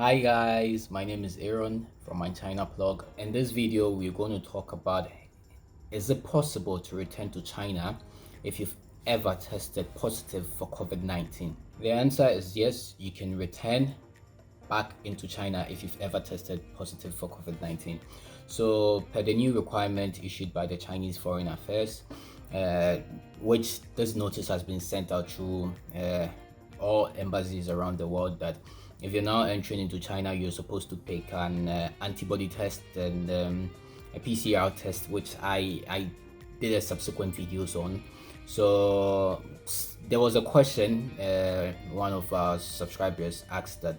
Hi guys, my name is Aaron from MYCHINAPLUG. In this video, we're going to talk about, is it possible to return to China if you've ever tested positive for COVID-19? The answer is yes, you can return back into China if you've ever tested positive for COVID-19. So per the new requirement issued by the Chinese Foreign Affairs, which this notice has been sent out through all embassies around the world, that if you're now entering into China, you're supposed to take an antibody test and a PCR test, which I did a subsequent videos on. So there was a question one of our subscribers asked that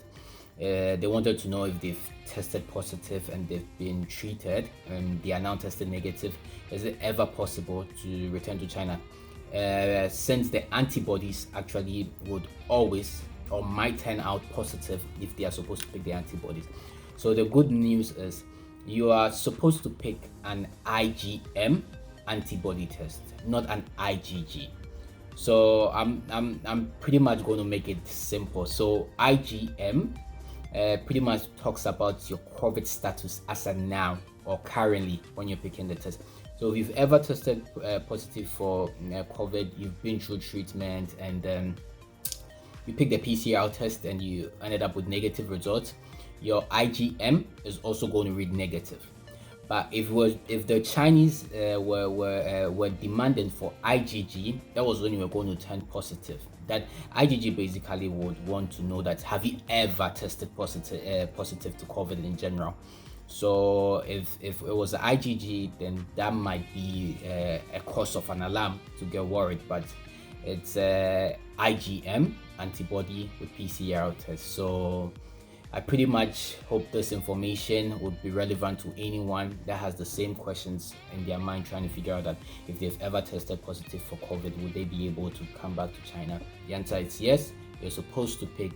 they wanted to know if they've tested positive and they've been treated and they are now tested negative. Is it ever possible to return to China? Since the antibodies actually would always or might turn out positive if they are supposed to pick the antibodies. So the good news is you are supposed to pick an IgM antibody test, not an IgG. So I'm pretty much going to make it simple. So IgM pretty much talks about your COVID status as a now or currently when you're picking the test. So if you've ever tested positive for COVID, you've been through treatment, and you pick the PCR test and you ended up with negative results, your IgM is also going to read negative. But if the Chinese were demanding for IgG, that was when you were going to turn positive. That IgG basically would want to know that have you ever tested positive to COVID in general. So if it was IgG, then that might be a cause of an alarm to get worried. But it's IgM antibody with PCR test. So I pretty much hope this information would be relevant to anyone that has the same questions in their mind, trying to figure out that if they've ever tested positive for COVID, would they be able to come back to China? The answer is yes. You're supposed to pick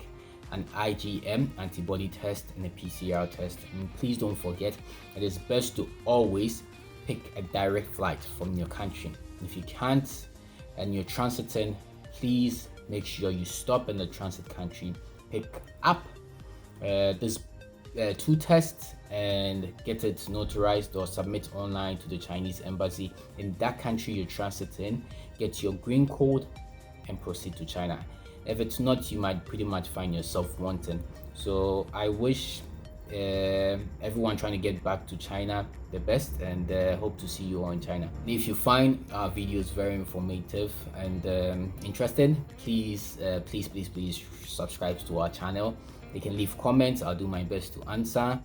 an IgM antibody test and a PCR test. And please don't forget, it is best to always pick a direct flight from your country. If you can't and you're transiting, please make sure you stop in the transit country, pick up this two tests and get it notarized or submit online to the Chinese embassy in that country you're transiting, get your green code and proceed to China. If it's not, you might pretty much find yourself wanting. So I wish everyone trying to get back to China the best, and hope to see you all in China. If you find our videos very informative and interesting, please subscribe to our channel. You can leave comments. I'll do my best to answer.